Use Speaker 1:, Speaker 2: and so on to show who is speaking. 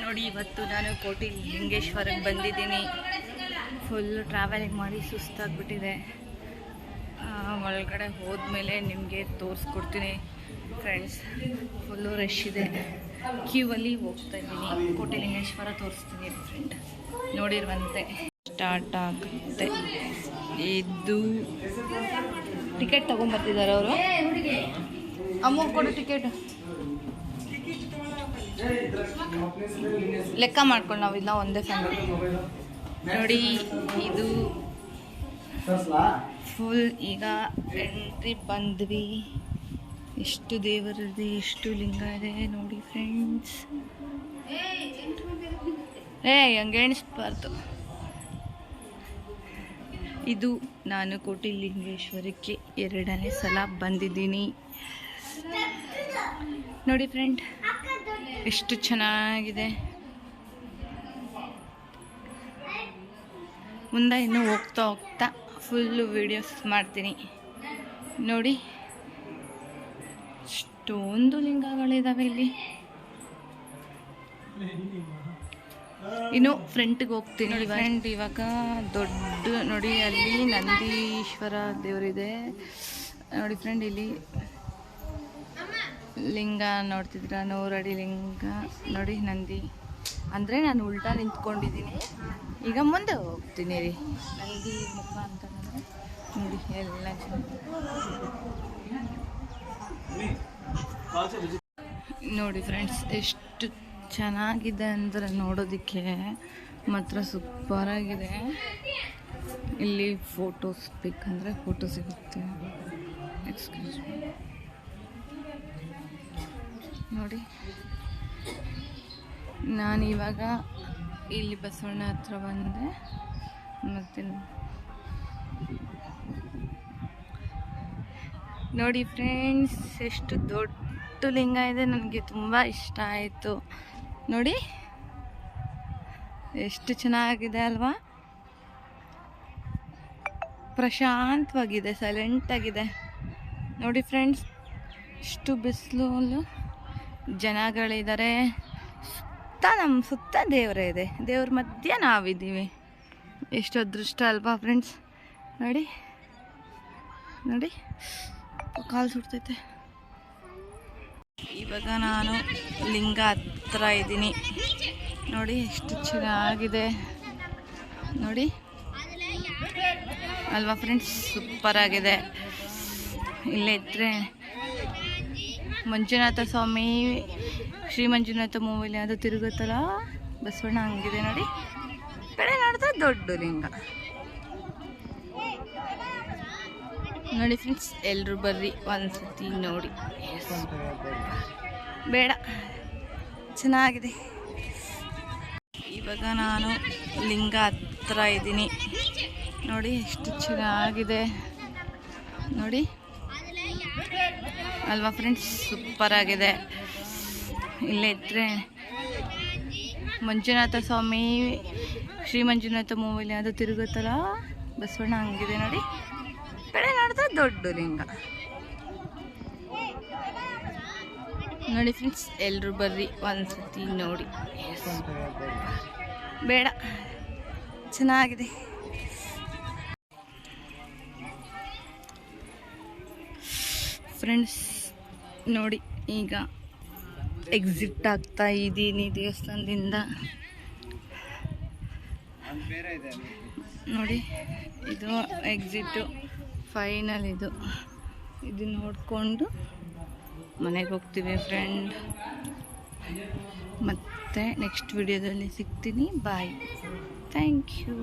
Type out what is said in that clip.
Speaker 1: ನೋಡಿ ಇವತ್ತು ನಾನು ಕೋಟಿ ಲಿಂಗೇಶ್ವರಕ್ಕೆ ಬಂದಿದ್ದೀನಿ. ಫುಲ್ ಟ್ರಾವೆಲಿಂಗ್ ಮಾಡಿ ಸುಸ್ತಾಗ್ಬಿಟ್ಟಿದೆ. ಒಳಗಡೆ ಹೋದ್ಮೇಲೆ ನಿಮಗೆ ತೋರಿಸ್ಕೊಡ್ತೀನಿ ಫ್ರೆಂಡ್ಸ್. ಫುಲ್ಲು ರಶ್ ಇದೆ, ಕ್ಯೂವಲ್ಲಿ ಹೋಗ್ತಾ ಇದ್ದೀನಿ. ಕೋಟಿ ಲಿಂಗೇಶ್ವರ ತೋರಿಸ್ತೀನಿ ಫ್ರೆಂಡ್, ನೋಡಿರುವಂತೆ. ಸ್ಟಾರ್ಟ್ ಆಗುತ್ತೆ. ಇದು ಟಿಕೆಟ್ ತೊಗೊಂಬರ್ತಿದ್ದಾರೆ ಅವರು. ಅಮ್ಮ ಕೊಡು ಟಿಕೆಟ್, ಲೆಕ್ಕ ಮಾಡ್ಕೊಂಡು ನಾವಿಲ್ಲ ಒಂದೇ ಫ್ಯಾಮಿಲಿ. ನೋಡಿ ಇದು ಫುಲ್ ಈಗ ಎಂಟ್ರಿ ಬಂದ್ವಿ. ಎಷ್ಟು ದೇವರಿದೆ, ಎಷ್ಟು ಲಿಂಗ ಇದೆ ನೋಡಿ ಫ್ರೆಂಡ್ಸ್. ಹಂಗೆ ಎಣಿಸ್ಬಾರ್ದು. ಇದು ನಾನು ಕೋಟಿ ಲಿಂಗೇಶ್ವರಕ್ಕೆ 2ನೇ ಸಲ ಬಂದಿದ್ದೀನಿ. ನೋಡಿ ಫ್ರೆಂಡ್ ಎಷ್ಟು ಚೆನ್ನಾಗಿದೆ. ಮುಂದೆ ಇನ್ನೂ ಹೋಗ್ತಾ ಹೋಗ್ತಾ ಫುಲ್ಲು ವೀಡಿಯೋಸ್ ಮಾಡ್ತೀನಿ ನೋಡಿ. ಎಷ್ಟೊಂದು ಲಿಂಗಗಳಿದ್ದಾವೆ ಇಲ್ಲಿ. ಇನ್ನು ಫ್ರಂಟ್ಗೆ ಹೋಗ್ತೀನಿ ನೋಡಿ ಫ್ರೆಂಡ್. ಇವಾಗ ದೊಡ್ಡ ನೋಡಿ ಅಲ್ಲಿ ನಂದೀಶ್ವರ ದೇವರಿದೆ ನೋಡಿ ಫ್ರೆಂಡ್. ಇಲ್ಲಿ ಲಿಂಗ ನೋಡ್ತಿದ್ರ, 100 ಅಡಿ ಲಿಂಗ ನೋಡಿ. ನಂದಿ ಅಂದರೆ ನಾನು ಉಲ್ಟಾ ನಿಂತ್ಕೊಂಡಿದ್ದೀನಿ. ಈಗ ಮುಂದೆ ಹೋಗ್ತೀನಿ ರೀ. ನಂದಿ ಮುಖ ಅಂತ ನೋಡಿ ಎಲ್ಲ ನೋಡಿ ಫ್ರೆಂಡ್ಸ್. ಎಷ್ಟು ಚೆನ್ನಾಗಿದೆ ಅಂದರೆ ನೋಡೋದಕ್ಕೆ ಮಾತ್ರ ಸೂಪರಾಗಿದೆ. ಇಲ್ಲಿ ಫೋಟೋಸ್ ಬೇಕಂದರೆ ಫೋಟೋ ಸಿಗುತ್ತೆ. ಎಕ್ಸ್ಕ್ಯೂಸ್ ಮೀ ನೋಡಿ. ನಾನಿವಾಗ ಇಲ್ಲಿ ಬಸವಣ್ಣ ಹತ್ರ ಬಂದೆ. ಮತ್ತು ನೋಡಿ ಫ್ರೆಂಡ್ಸ್ ಎಷ್ಟು ದೊಡ್ಡ ಲಿಂಗ ಇದೆ. ನನಗೆ ತುಂಬ ಇಷ್ಟ ಆಯಿತು ನೋಡಿ. ಎಷ್ಟು ಚೆನ್ನಾಗಿದೆ ಅಲ್ವಾ? ಪ್ರಶಾಂತವಾಗಿದೆ, ಸೈಲೆಂಟಾಗಿದೆ ನೋಡಿ ಫ್ರೆಂಡ್ಸ್. ಎಷ್ಟು ಬಿಸಿಲು, ಜನಗಳಿದ್ದಾರೆ. ನಮ್ಮ ಸುತ್ತ ದೇವರೇ ಇದೆ. ದೇವ್ರ ಮಧ್ಯೆ ನಾವಿದ್ದೀವಿ. ಎಷ್ಟು ಅದೃಷ್ಟ ಅಲ್ವಾ ಫ್ರೆಂಡ್ಸ್? ನೋಡಿ ನೋಡಿ, ಕಾಲು ಸುಡ್ತೈತೆ. ಇವಾಗ ನಾನು ಲಿಂಗ ಹತ್ರ ಇದ್ದೀನಿ ನೋಡಿ. ಎಷ್ಟು ಚೆನ್ನಾಗಿದೆ ನೋಡಿ ಅಲ್ವಾ ಫ್ರೆಂಡ್ಸ್? ಸೂಪರಾಗಿದೆ. ಇಲ್ಲೇ ಇದ್ದರೆ ಮಂಜುನಾಥ ಸ್ವಾಮಿ, ಶ್ರೀ ಮಂಜುನಾಥ ಮೂವಿಲಿ ಅದು ತಿರುಗುತ್ತಲ್ಲ ಬಸವಣ್ಣ, ಹಂಗಿದೆ ನೋಡಿ. ಕಡೆ ನೋಡಿದ್ರೆ ದೊಡ್ಡ ಲಿಂಗ ನೋಡಿ ಫ್ರೆಂಡ್ಸ್. ಎಲ್ಲರೂ ಬರ್ರಿ ಒಂದ್ಸತಿ ನೋಡಿ. ಬೇಡ, ಚೆನ್ನಾಗಿದೆ. ಇವಾಗ ನಾನು ಲಿಂಗ ಹತ್ರ ಇದ್ದೀನಿ ನೋಡಿ. ಎಷ್ಟು ಚೆನ್ನಾಗಿದೆ ನೋಡಿ ಅಲ್ವಾ ಫ್ರೆಂಡ್ಸ್? ಸೂಪರಾಗಿದೆ. ಇಲ್ಲೇ ಇದ್ದರೆ ಮಂಜುನಾಥ ಸ್ವಾಮಿ, ಶ್ರೀ ಮಂಜುನಾಥ ಮೂವಿಲಿ ಅದು ತಿರುಗುತ್ತಲ್ಲ ಬಸವಣ್ಣ, ಹಂಗಿದೆ ನೋಡಿ. ಕಡೆ ನೋಡಿದ್ರೆ ದೊಡ್ಡ ಲಿಂಗ ನೋಡಿ ಫ್ರೆಂಡ್ಸ್. ಎಲ್ಲರೂ ಬರ್ರಿ ಒಂದ್ಸತಿ ನೋಡಿ. ಬೇಡ, ಚೆನ್ನಾಗಿದೆ. ಫ್ರೆಂಡ್ಸ್ ನೋಡಿ, ಈಗ ಎಕ್ಸಿಟ್ ಆಗ್ತಾ ಇದ್ದೀನಿ ದೇವಸ್ಥಾನದಿಂದ ನೋಡಿ. ಇದು ಎಕ್ಸಿಟ್ಟು ಫೈನಲ್. ಇದು ನೋಡಿಕೊಂಡು ಮನೆಗೆ ಹೋಗ್ತೀವಿ ಫ್ರೆಂಡ್. ಮತ್ತೆ ನೆಕ್ಸ್ಟ್ ವಿಡಿಯೋದಲ್ಲಿ ಸಿಗ್ತೀನಿ. ಬಾಯ್, ಥ್ಯಾಂಕ್ ಯು.